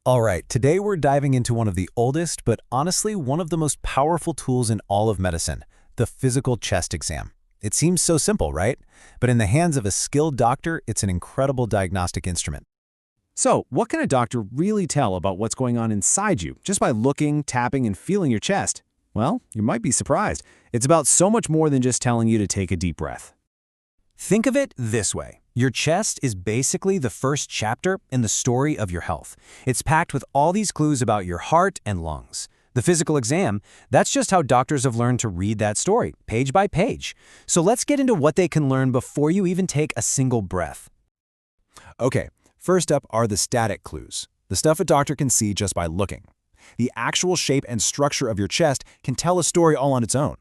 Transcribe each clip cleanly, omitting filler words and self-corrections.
All right, today we're diving into one of the oldest, but honestly one of the most powerful tools in all of medicine, the physical chest exam. It seems so simple, right? But in the hands of a skilled doctor, it's an incredible diagnostic instrument. So, what can a doctor really tell about what's going on inside you just by looking, tapping, and feeling your chest? Well, you might be surprised. It's about so much more than just telling you to take a deep breath. Think of it this way. Your chest is basically the first chapter in the story of your health. It's packed with all these clues about your heart and lungs. The physical exam, that's just how doctors have learned to read that story, page by page. So let's get into what they can learn before you even take a single breath. Okay, first up are the static clues, the stuff a doctor can see just by looking. The actual shape and structure of your chest can tell a story all on its own.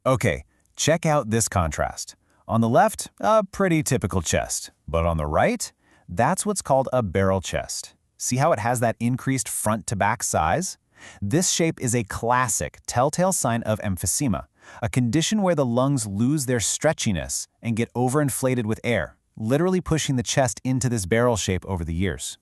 Okay, check out this contrast. On the left, a pretty typical chest, but on the right, that's what's called a barrel chest. See how it has that increased front-to-back size? This shape is a classic telltale sign of emphysema, a condition where the lungs lose their stretchiness and get overinflated with air, literally pushing the chest into this barrel shape over the years.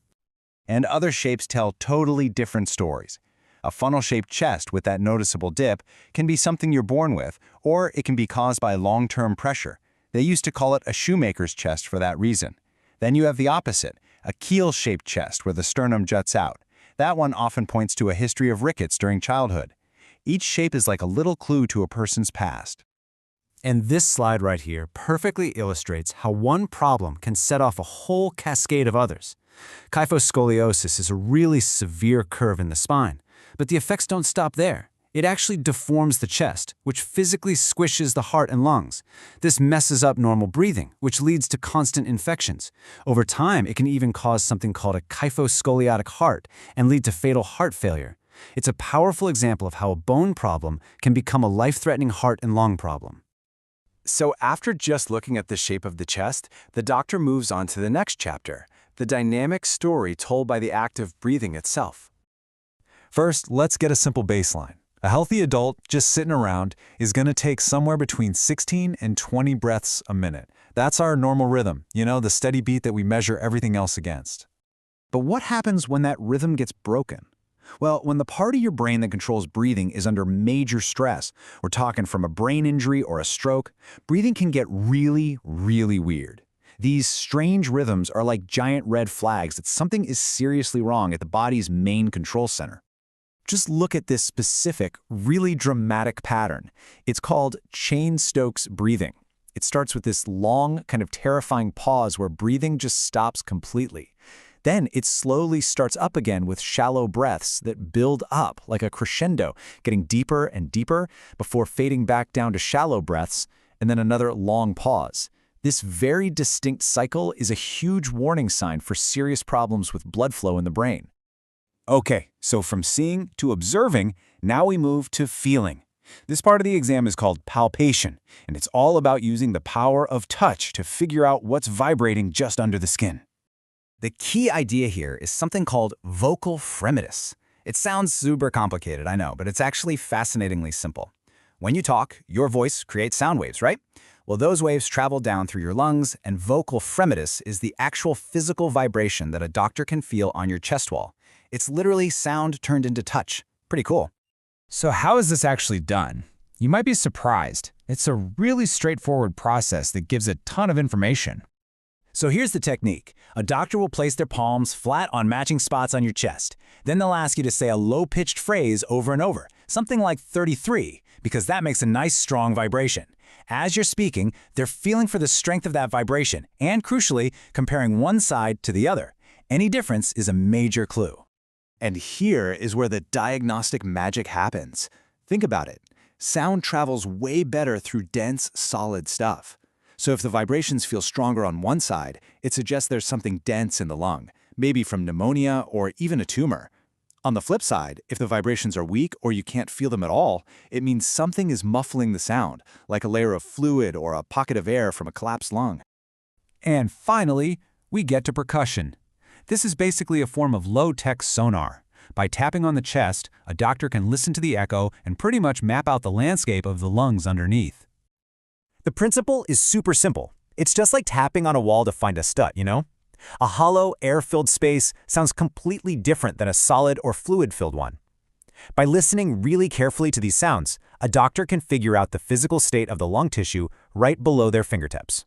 And other shapes tell totally different stories. A funnel-shaped chest with that noticeable dip can be something you're born with, or it can be caused by long-term pressure. They used to call it a shoemaker's chest for that reason. Then you have the opposite, a keel-shaped chest where the sternum juts out. That one often points to a history of rickets during childhood. Each shape is like a little clue to a person's past. And this slide right here perfectly illustrates how one problem can set off a whole cascade of others. Kyphoscoliosis is a really severe curve in the spine, but the effects don't stop there. It actually deforms the chest, which physically squishes the heart and lungs. This messes up normal breathing, which leads to constant infections. Over time, it can even cause something called a kyphoscoliotic heart and lead to fatal heart failure. It's a powerful example of how a bone problem can become a life-threatening heart and lung problem. So after just looking at the shape of the chest, the doctor moves on to the next chapter, the dynamic story told by the act of breathing itself. First, let's get a simple baseline. A healthy adult just sitting around is going to take somewhere between 16 and 20 breaths a minute. That's our normal rhythm, the steady beat that we measure everything else against. But what happens when that rhythm gets broken? Well, when the part of your brain that controls breathing is under major stress, we're talking from a brain injury or a stroke, breathing can get really, really weird. These strange rhythms are like giant red flags that something is seriously wrong at the body's main control center. Just look at this specific, really dramatic pattern. It's called Cheyne-Stokes breathing. It starts with this long, kind of terrifying pause where breathing just stops completely. Then it slowly starts up again with shallow breaths that build up like a crescendo, getting deeper and deeper before fading back down to shallow breaths, and then another long pause. This very distinct cycle is a huge warning sign for serious problems with blood flow in the brain. Okay, so from seeing to observing, now we move to feeling. This part of the exam is called palpation, and it's all about using the power of touch to figure out what's vibrating just under the skin. The key idea here is something called vocal fremitus. It sounds super complicated, I know, but it's actually fascinatingly simple. When you talk, your voice creates sound waves, right? Well, those waves travel down through your lungs, and vocal fremitus is the actual physical vibration that a doctor can feel on your chest wall. It's literally sound turned into touch. Pretty cool. So how is this actually done? You might be surprised. It's a really straightforward process that gives a ton of information. So here's the technique. A doctor will place their palms flat on matching spots on your chest. Then they'll ask you to say a low-pitched phrase over and over, something like 33, because that makes a nice strong vibration. As you're speaking, they're feeling for the strength of that vibration and, crucially, comparing one side to the other. Any difference is a major clue. And here is where the diagnostic magic happens. Think about it. Sound travels way better through dense, solid stuff. So if the vibrations feel stronger on one side, it suggests there's something dense in the lung, maybe from pneumonia or even a tumor. On the flip side, if the vibrations are weak or you can't feel them at all, it means something is muffling the sound, like a layer of fluid or a pocket of air from a collapsed lung. And finally, we get to percussion. This is basically a form of low-tech sonar. By tapping on the chest, a doctor can listen to the echo and pretty much map out the landscape of the lungs underneath. The principle is super simple. It's just like tapping on a wall to find a stud, A hollow, air-filled space sounds completely different than a solid or fluid-filled one. By listening really carefully to these sounds, a doctor can figure out the physical state of the lung tissue right below their fingertips.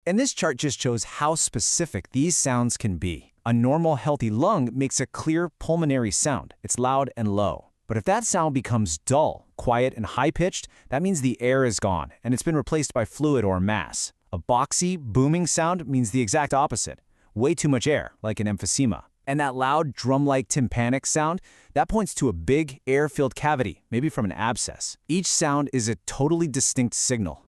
And this chart just shows how specific these sounds can be. A normal, healthy lung makes a clear pulmonary sound. It's loud and low. But if that sound becomes dull, quiet, and high-pitched, that means the air is gone, and it's been replaced by fluid or mass. A boxy, booming sound means the exact opposite. Way too much air, like an emphysema. And that loud, drum-like tympanic sound, that points to a big, air-filled cavity, maybe from an abscess. Each sound is a totally distinct signal.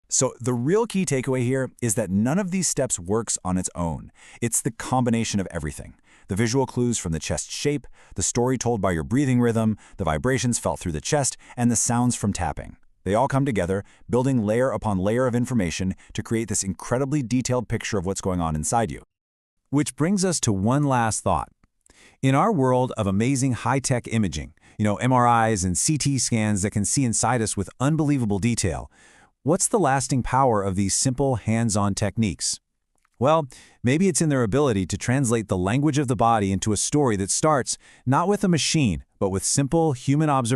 So the real key takeaway here is that none of these steps works on its own. It's the combination of everything. The visual clues from the chest shape, the story told by your breathing rhythm, the vibrations felt through the chest, and the sounds from tapping. They all come together, building layer upon layer of information to create this incredibly detailed picture of what's going on inside you. Which brings us to one last thought. In our world of amazing high-tech imaging, MRIs and CT scans that can see inside us with unbelievable detail, what's the lasting power of these simple, hands-on techniques? Well, maybe it's in their ability to translate the language of the body into a story that starts not with a machine, but with simple human observation.